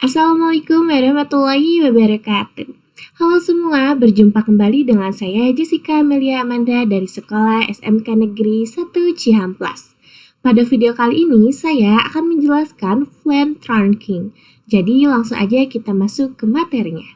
Assalamualaikum warahmatullahi wabarakatuh. Halo semua, berjumpa kembali dengan saya Jessica Amelia Amanda dari Sekolah SMK Negeri 1 Cihamplas. Pada video kali ini, saya akan menjelaskan FLAN trunking. Jadi langsung aja kita masuk ke materinya.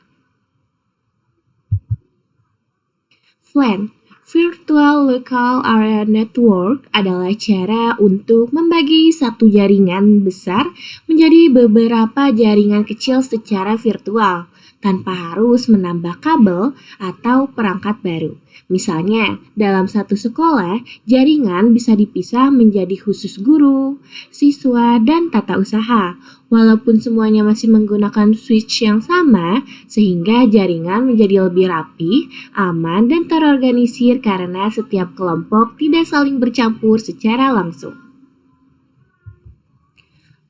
FLAN, Virtual Local Area Network, adalah cara untuk membagi satu jaringan besar menjadi beberapa jaringan kecil secara virtual, tanpa harus menambah kabel atau perangkat baru. Misalnya, dalam satu sekolah, jaringan bisa dipisah menjadi khusus guru, siswa, dan tata usaha. Walaupun semuanya masih menggunakan switch yang sama, sehingga jaringan menjadi lebih rapi, aman, dan terorganisir karena setiap kelompok tidak saling bercampur secara langsung.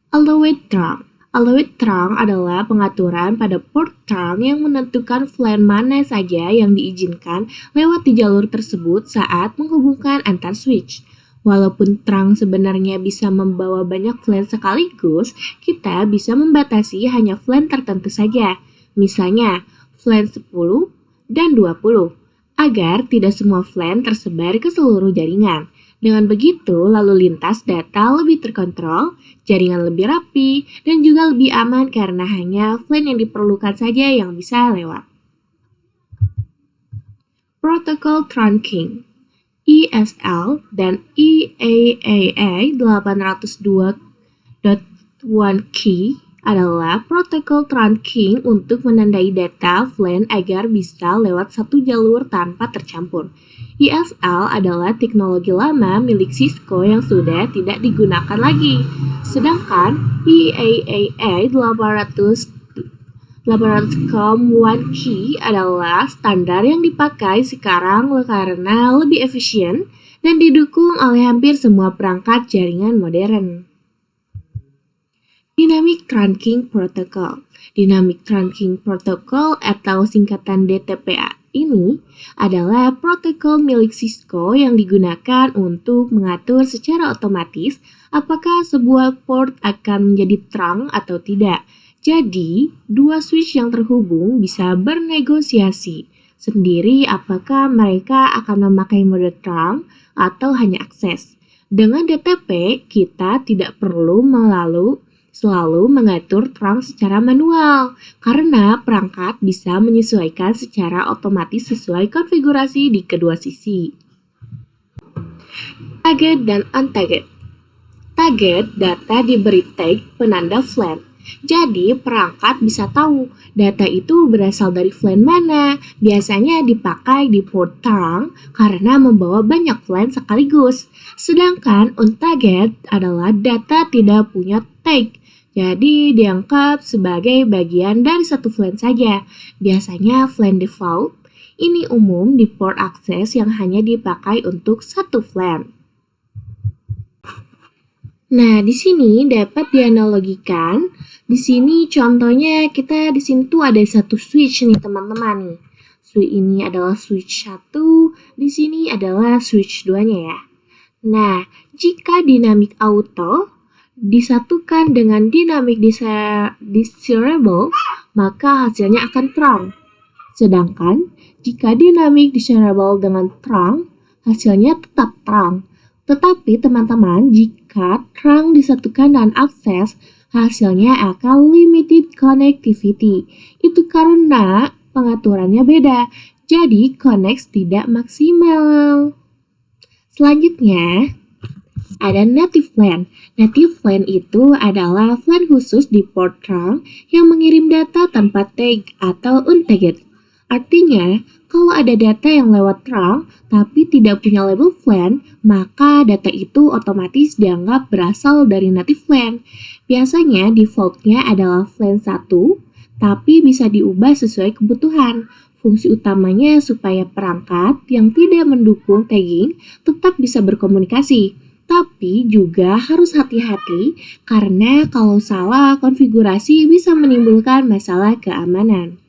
Allowed trunk. Allowed trunk adalah pengaturan pada port trunk yang menentukan FLAN mana saja yang diizinkan lewat di jalur tersebut saat menghubungkan antar switch. Walaupun trunk sebenarnya bisa membawa banyak FLAN sekaligus, kita bisa membatasi hanya FLAN tertentu saja. Misalnya, FLAN 10 dan 20, agar tidak semua FLAN tersebar ke seluruh jaringan. Dengan begitu, lalu lintas data lebih terkontrol, jaringan lebih rapi, dan juga lebih aman karena hanya FLAN yang diperlukan saja yang bisa lewat. Protokol trunking ESL dan EAAA 802.1key adalah protokol trunking untuk menandai data FLAN agar bisa lewat satu jalur tanpa tercampur. ESL adalah teknologi lama milik Cisco yang sudah tidak digunakan lagi. Sedangkan EAAA 802.1key adalah standar yang dipakai sekarang karena lebih efisien dan didukung oleh hampir semua perangkat jaringan modern. Dynamic Trunking Protocol. Dynamic Trunking Protocol atau singkatan DTPA ini adalah protokol milik Cisco yang digunakan untuk mengatur secara otomatis apakah sebuah port akan menjadi trunk atau tidak. Jadi, dua switch yang terhubung bisa bernegosiasi sendiri apakah mereka akan memakai mode trunk atau hanya akses. Dengan DTP, kita tidak perlu selalu mengatur trunk secara manual, karena perangkat bisa menyesuaikan secara otomatis sesuai konfigurasi di kedua sisi. Target dan untarget. Target data diberi tag penanda FLAN. Jadi, perangkat bisa tahu data itu berasal dari FLAN mana. Biasanya dipakai di port trunk karena membawa banyak FLAN sekaligus. Sedangkan untarget adalah data tidak punya tag. Jadi dianggap sebagai bagian dari satu FLAN saja. Biasanya FLAN default ini umum di port akses yang hanya dipakai untuk satu FLAN. Nah, di sini dapat dianalogikan. Di sini contohnya di sini tuh ada satu switch nih teman-teman nih. Switch ini adalah switch 1, di sini adalah switch 2-nya ya. Nah, jika dynamic auto disatukan dengan dynamic desirable, maka hasilnya akan trunk. Sedangkan jika dynamic desirable dengan trunk, hasilnya tetap trunk. Tetapi teman-teman, jika trunk disatukan dengan akses, hasilnya akan limited connectivity. Itu karena pengaturannya beda, jadi connect tidak maksimal. Selanjutnya, ada native FLAN. Native FLAN itu adalah FLAN khusus di port trunk yang mengirim data tanpa tag atau untagged. Artinya, kalau ada data yang lewat trunk tapi tidak punya label FLAN, maka data itu otomatis dianggap berasal dari native FLAN. Biasanya defaultnya adalah FLAN 1, tapi bisa diubah sesuai kebutuhan. Fungsi utamanya supaya perangkat yang tidak mendukung tagging tetap bisa berkomunikasi. Tapi juga harus hati-hati karena kalau salah konfigurasi bisa menimbulkan masalah keamanan.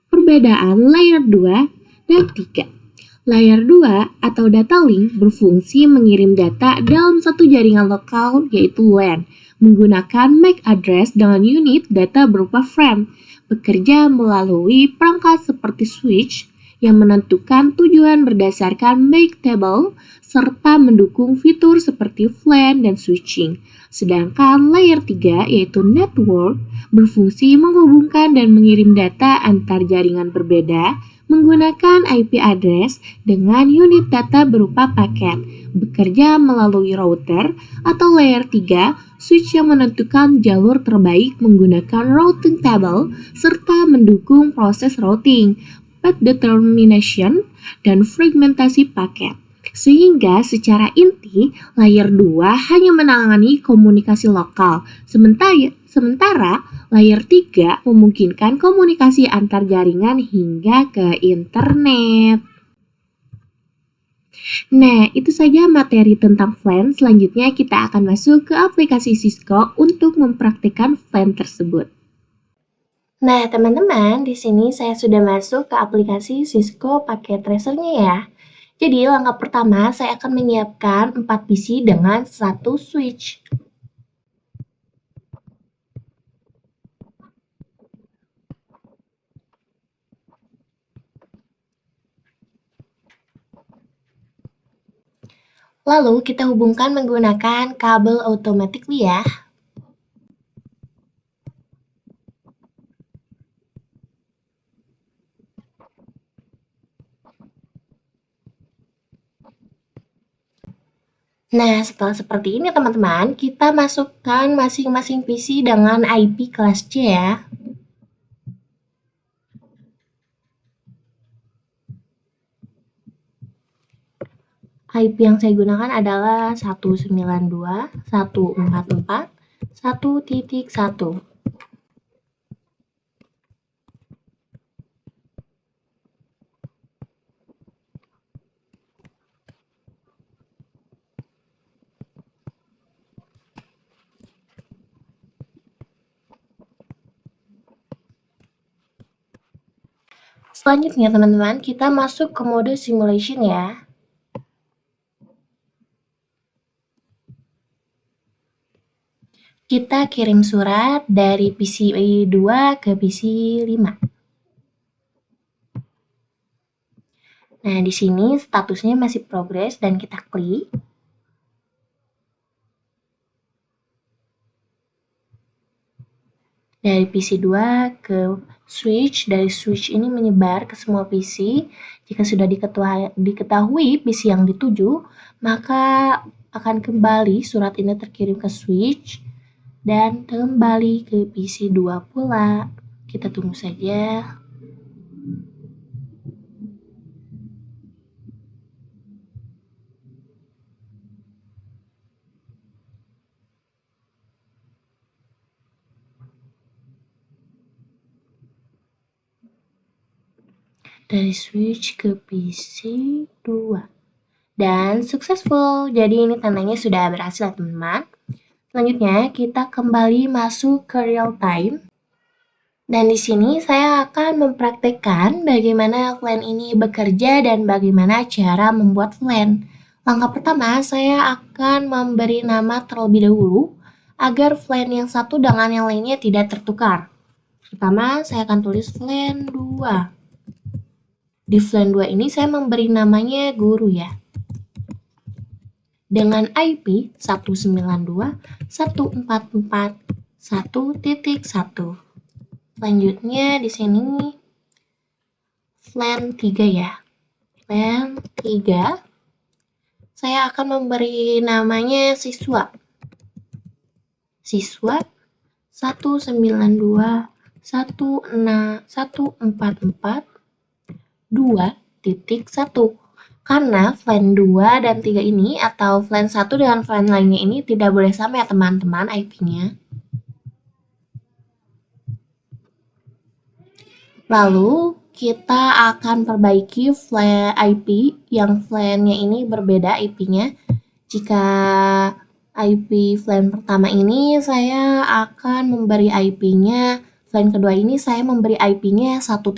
Perbedaan layer 2 dan 3. Layer 2 atau data link berfungsi mengirim data dalam satu jaringan lokal yaitu LAN. menggunakan MAC address dengan unit data berupa frame, bekerja melalui perangkat seperti switch yang menentukan tujuan berdasarkan MAC table serta mendukung fitur seperti FLAN dan switching. Sedangkan layer 3 yaitu network berfungsi menghubungkan dan mengirim data antar jaringan berbeda menggunakan IP address dengan unit data berupa paket, bekerja melalui router atau layer 3, switch yang menentukan jalur terbaik menggunakan routing table serta mendukung proses routing, path determination, dan fragmentasi paket. Sehingga secara inti, layer 2 hanya menangani komunikasi lokal, sementara layer 3 memungkinkan komunikasi antar jaringan hingga ke internet. Nah, itu saja materi tentang FLAN. Selanjutnya kita akan masuk ke aplikasi Cisco untuk mempraktikkan FLAN tersebut. Nah, teman-teman, di sini saya sudah masuk ke aplikasi Cisco pakai tracernya ya. Jadi, langkah pertama saya akan menyiapkan 4 PC dengan 1 switch. Lalu kita hubungkan menggunakan kabel automatically ya. Nah, setelah seperti ini teman-teman, kita masukkan masing-masing PC dengan IP kelas C ya. IP yang saya gunakan adalah 192.144.1.1. Selanjutnya teman-teman, kita masuk ke mode simulation ya. Kita kirim surat dari PC 2 ke PC 5. Nah, di sini statusnya masih progress dan kita klik. Dari PC 2 ke switch, dari switch ini menyebar ke semua PC. Jika sudah diketahui PC yang dituju, maka akan kembali surat ini terkirim ke switch dan kembali ke PC 2 pula. Kita tunggu saja. Dari switch ke PC 2 dan successful. Jadi ini tandanya sudah berhasil teman-teman. Selanjutnya kita kembali masuk ke real time. Dan di sini saya akan mempraktekkan bagaimana FLAN ini bekerja dan bagaimana cara membuat FLAN. Langkah pertama, saya akan memberi nama terlebih dahulu agar FLAN yang satu dengan yang lainnya tidak tertukar. Pertama, saya akan tulis FLAN 2. Di FLAN 2 ini saya memberi namanya guru ya. Dengan IP 192.144.1.1. Selanjutnya di sini FLAN 3 ya. FLAN 3 saya akan memberi namanya siswa. Siswa 192.144.2.1. Karena FLAN 2 dan 3 ini atau FLAN 1 dengan FLAN lainnya ini tidak boleh sama ya teman-teman IP-nya. Lalu kita akan perbaiki FLAN IP yang FLAN-nya ini berbeda IP-nya. Jika IP FLAN pertama ini saya akan memberi IP-nya, FLAN kedua ini saya memberi IP-nya 1.1,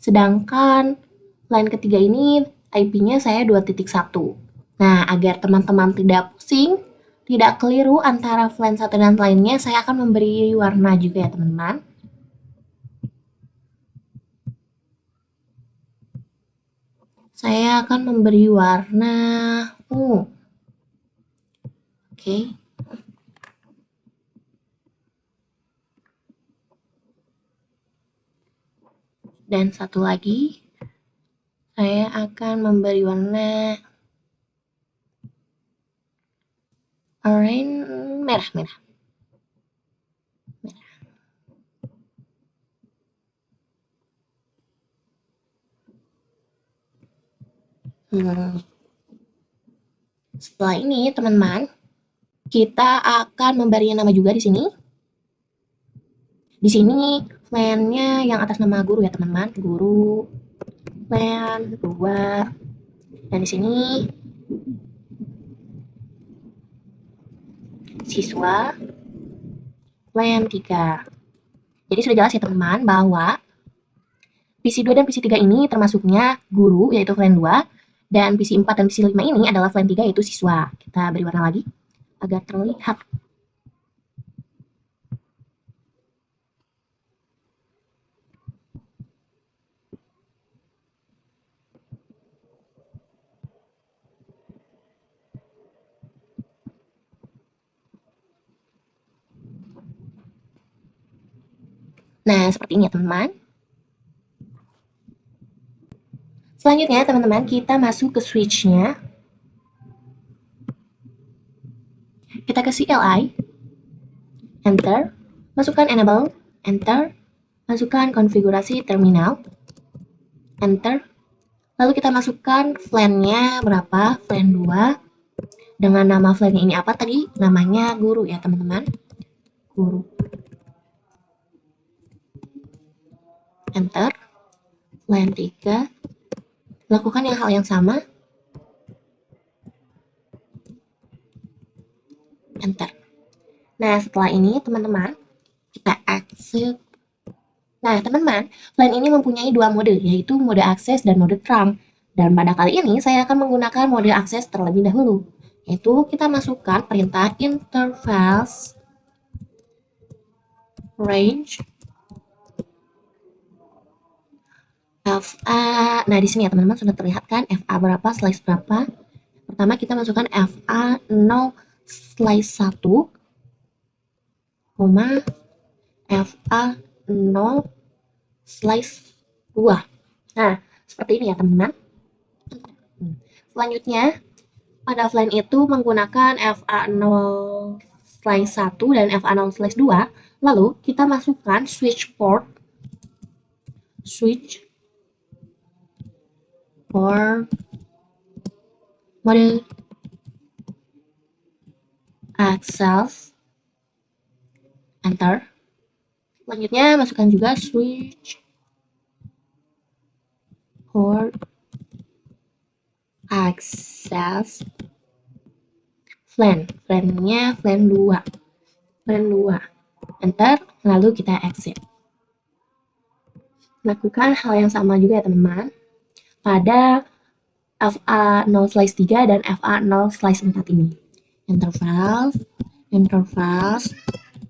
sedangkan FLAN ketiga ini IP-nya saya 2.1. Nah, agar teman-teman tidak pusing, tidak keliru antara flan satu dan lainnya, saya akan memberi warna juga ya teman-teman. Saya akan memberi warna ungu. Oke. Dan satu lagi, saya akan memberi warna orange, merah. Setelah ini, teman-teman, kita akan memberi nama juga di sini. Di sini flannya yang atas nama guru ya teman-teman, guru, flan 2, dan di sini siswa, flan 3. Jadi sudah jelas ya teman-teman bahwa PC 2 dan PC 3 ini termasuknya guru yaitu flan 2, dan PC 4 dan PC 5 ini adalah flan 3 yaitu siswa. Kita beri warna lagi agar terlihat. Nah, seperti ini ya teman-teman. Selanjutnya teman-teman kita masuk ke switch-nya. Kita ke CLI, enter, masukkan enable, enter, masukkan konfigurasi terminal, enter, lalu kita masukkan flan-nya berapa, flan 2, dengan nama flan ini apa tadi, namanya guru ya teman-teman, guru, enter, flan 3, lakukan hal yang sama, enter. Nah setelah ini teman-teman kita exit. Nah, teman-teman, flan ini mempunyai dua mode, yaitu mode akses dan mode trunk. Dan pada kali ini, saya akan menggunakan mode akses terlebih dahulu, yaitu kita masukkan perintah interface range FA. Nah, di sini ya teman-teman sudah terlihat kan FA berapa, slice berapa. Pertama kita masukkan FA 0 slice 1, FA 0 slice 2. Nah, seperti ini ya teman-teman. Selanjutnya, pada flan itu menggunakan FA0 slice 1 dan FA0 slice 2. Lalu kita masukkan switch port mode access, enter. Selanjutnya masukkan juga switch port access flannya flan 2, enter, lalu kita exit. Lakukan hal yang sama juga ya teman-teman pada FA0 slice 3 dan FA0 slice 4 ini. Interface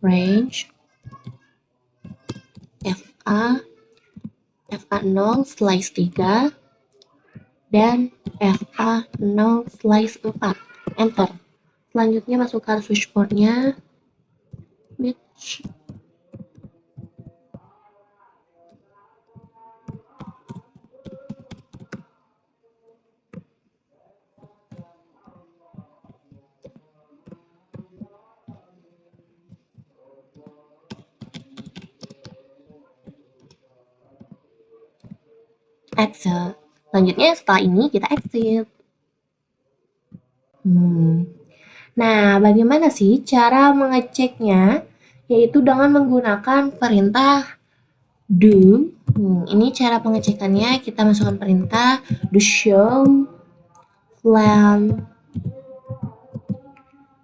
range FA0 slice 3 dan FA0 slice 4, enter. Selanjutnya masukkan switch portnya, which exit. Selanjutnya setelah ini kita exit. Nah, bagaimana sih cara mengeceknya? Yaitu dengan menggunakan perintah do. Ini cara pengecekannya, kita masukkan perintah do show flan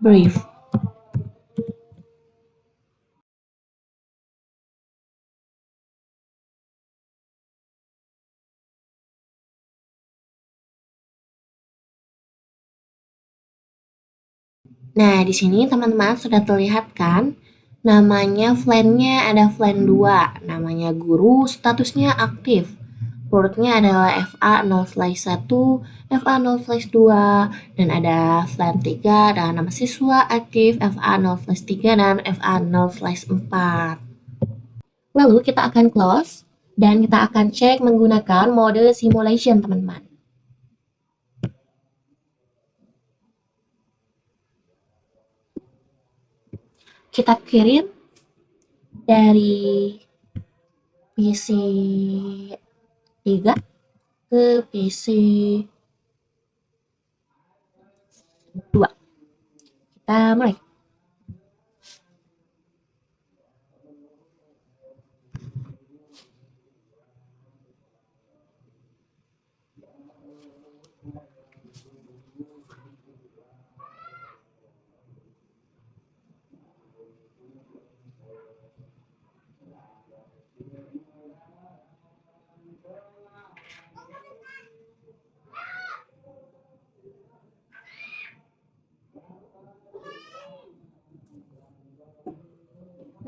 brief. Nah, di sini teman-teman sudah terlihat kan? Namanya FLAN-nya ada FLAN 2, namanya guru, statusnya aktif. Portnya adalah FA0/1, FA0/2, dan ada FLAN 3 dan nama siswa aktif FA0/3 dan FA0/4. Lalu kita akan close dan kita akan cek menggunakan mode simulation, teman-teman. Kita kirim dari PC 3 ke PC 2. Kita mulai.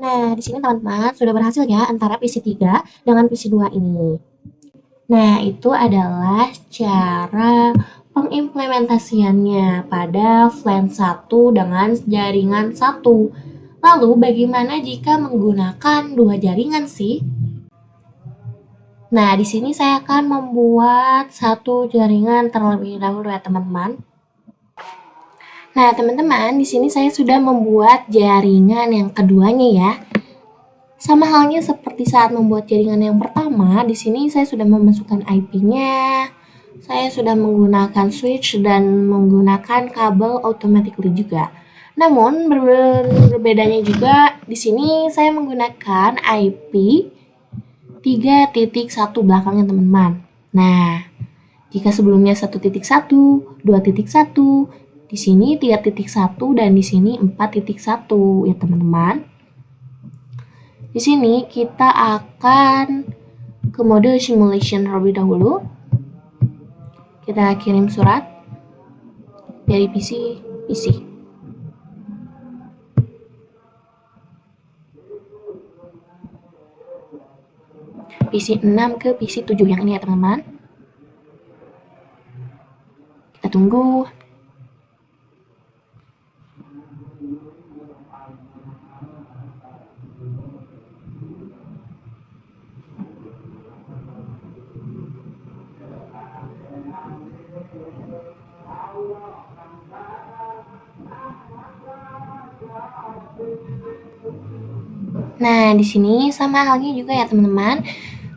Nah, di sini teman-teman sudah berhasil ya antara PC 3 dengan PC 2 ini. Nah, itu adalah cara pengimplementasiannya pada FLAN 1 dengan jaringan 1. Lalu, bagaimana jika menggunakan dua jaringan sih? Nah, di sini saya akan membuat satu jaringan terlebih dahulu ya, teman-teman. Nah, teman-teman, di sini saya sudah membuat jaringan yang keduanya ya. Sama halnya seperti saat membuat jaringan yang pertama, di sini saya sudah memasukkan IP-nya. Saya sudah menggunakan switch dan menggunakan kabel automatically juga. Namun berbedanya juga di sini saya menggunakan IP 3.1 belakangnya, teman-teman. Nah, jika sebelumnya 1.1, 2.1, di sini 3.1 dan di sini 4.1 ya, teman-teman. Di sini kita akan ke mode simulation terlebih dahulu. Kita kirim surat dari PC. PC 6 ke PC 7 yang ini ya, teman-teman. Kita tunggu. Nah, di sini sama halnya juga ya, teman-teman.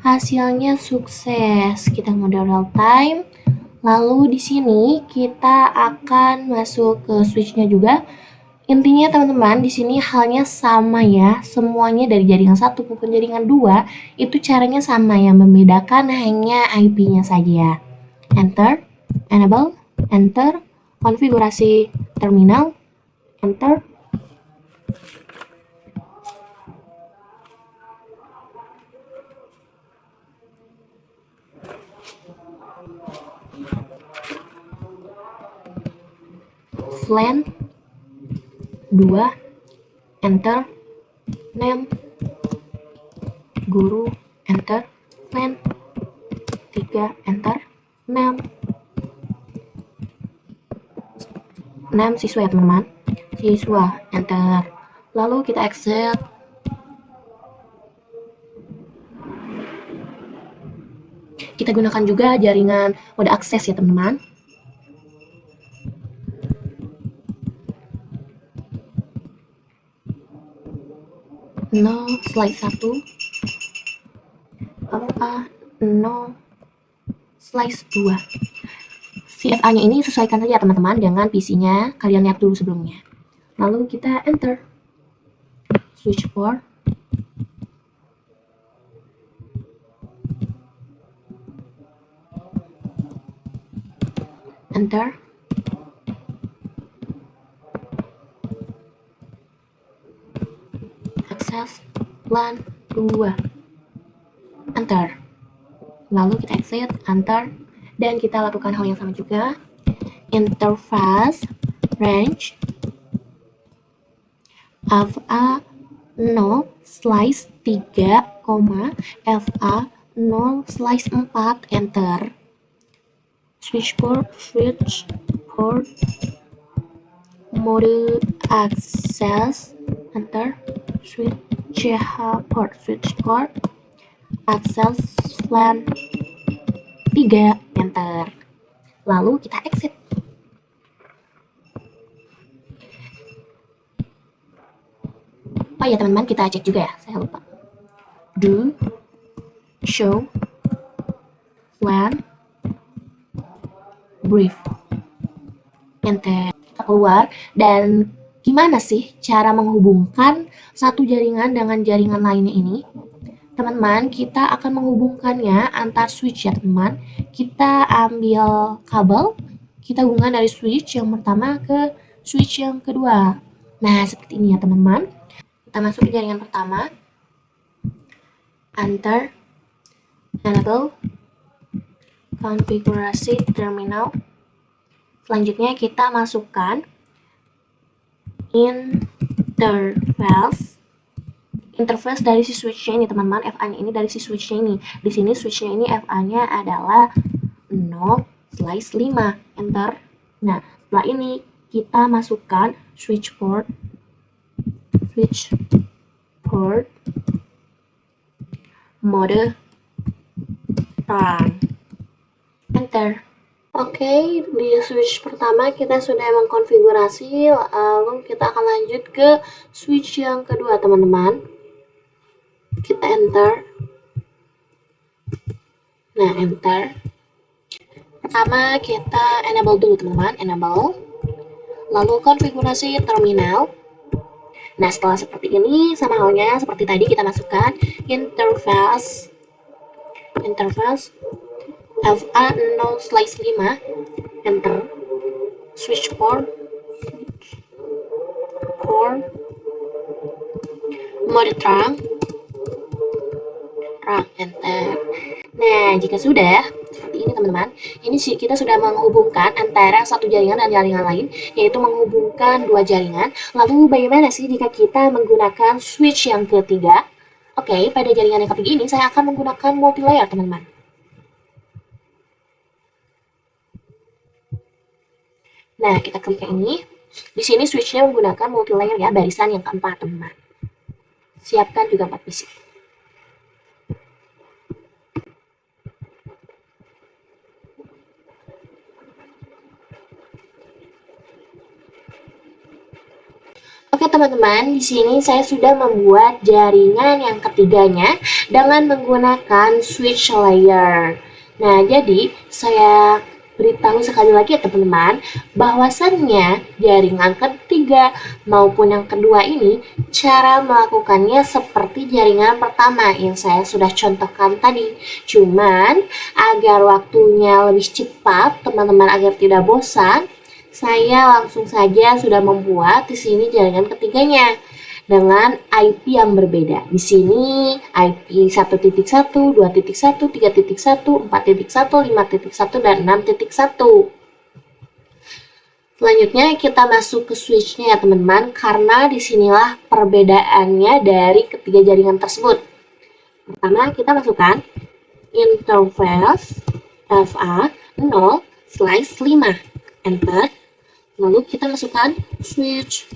Hasilnya sukses. Kita mode real time. Lalu di sini kita akan masuk ke switch-nya juga. Intinya teman-teman, di sini halnya sama ya. Semuanya dari jaringan 1 maupun jaringan 2 itu caranya sama, yang membedakan hanya IP-nya saja. Enter, enable, enter, konfigurasi terminal, enter. FLAN 2, enter, name, guru, enter, FLAN 3, enter, name siswa ya, teman-teman. Siswa, enter. Lalu kita exit. Kita gunakan juga jaringan mode akses ya, teman-teman. No slide 1, no slide 2. CFA-nya ini sesuaikan saja teman-teman dengan PC-nya, kalian lihat dulu sebelumnya. Lalu kita enter. Switch port. Enter. Akses LAN 2. Enter. Lalu kita exit, enter. Dan kita lakukan hal yang sama juga. Interface, range, FA 0 slice 3, FA 0 slice 4, enter. Switchboard, mode access, enter. Switchboard, access LAN 3, enter. Lalu kita exit. Oh ya teman-teman, kita cek juga ya, saya lupa. Do show LAN brief, enter. Kita keluar, dan gimana sih cara menghubungkan satu jaringan dengan jaringan lainnya ini? Teman-teman, kita akan menghubungkannya antar switch ya teman-teman. Kita ambil kabel, kita hubungkan dari switch yang pertama ke switch yang kedua. Nah, seperti ini ya teman-teman. Kita masuk ke jaringan pertama, enter, enable, konfigurasi terminal. Selanjutnya kita masukkan interface dari si switch-nya ini teman-teman. FA-nya ini dari si switch-nya ini. Di sini switch-nya ini FA-nya adalah 0/5, enter. Nah, setelah ini kita masukkan switch port mode run, enter. Oke, di switch pertama kita sudah mengkonfigurasi, lalu kita akan lanjut ke switch yang kedua teman-teman. Kita enter. Nah, enter. Pertama kita enable dulu teman-teman, enable. Lalu konfigurasi terminal. Nah, setelah seperti ini, sama halnya seperti tadi, kita masukkan interface FA 0/5, enter. Switch port mode trunk, enter. Nah, jika sudah seperti ini teman-teman, ini sih kita sudah menghubungkan antara satu jaringan dan jaringan lain, yaitu menghubungkan dua jaringan. Lalu bagaimana sih jika kita menggunakan switch yang ketiga? Oke, pada jaringan yang ketiga ini saya akan menggunakan multilayer teman-teman. Nah, kita klik yang ini. Di sini switch-nya menggunakan multilayer ya, barisan yang keempat teman-teman. Siapkan juga 4 bisi. Oke teman-teman, di sini saya sudah membuat jaringan yang ketiganya dengan menggunakan switch layer. Nah, jadi saya beritahu sekali lagi ya teman-teman, bahwasannya jaringan ketiga maupun yang kedua ini cara melakukannya seperti jaringan pertama yang saya sudah contohkan tadi. Cuman agar waktunya lebih cepat, teman-teman agar tidak bosan, saya langsung saja sudah membuat di sini jaringan ketiganya dengan IP yang berbeda. Di sini IP 1.1, 2.1, 3.1, 4.1, 5.1, dan 6.1. Selanjutnya kita masuk ke switch-nya ya teman-teman, karena disinilah perbedaannya dari ketiga jaringan tersebut. Pertama kita masukkan interface FA 0/5, enter. Lalu kita masukkan switch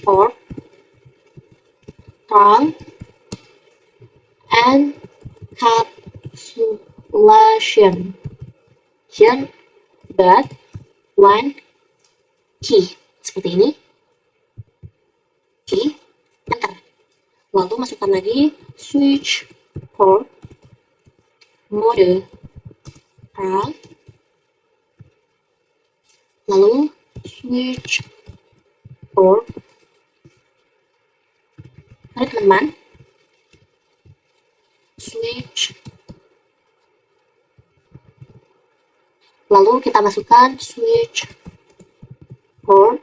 port trunk and cancellation but one key, seperti ini, key, enter. Lalu masukkan lagi switch port mode trunk, lalu switch port, mari teman-teman, switch, lalu kita masukkan switch port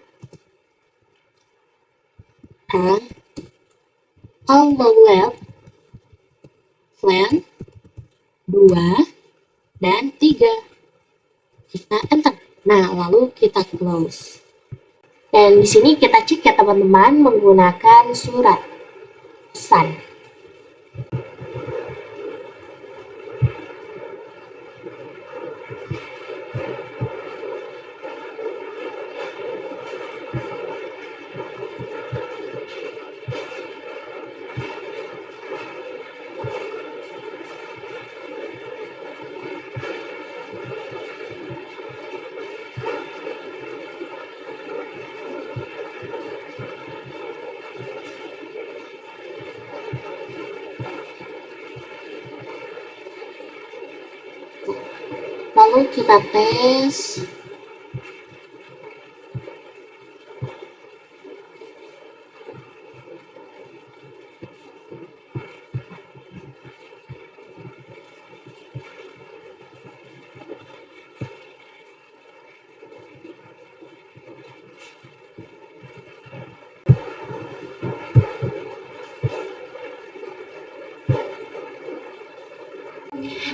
and all web LAN 2 dan 3, kita enter. Nah, lalu kita close. Dan Dan di sini kita cek ya teman-teman menggunakan surat pesan. Lalu kita tes.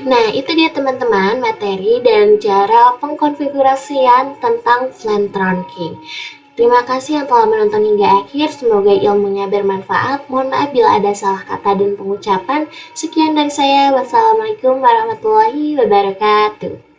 Nah, itu dia teman-teman materi dan cara pengkonfigurasian tentang Flame Trunking. Terima kasih yang telah menonton hingga akhir, semoga ilmunya bermanfaat. Mohon maaf bila ada salah kata dan pengucapan. Sekian dari saya, wassalamualaikum warahmatullahi wabarakatuh.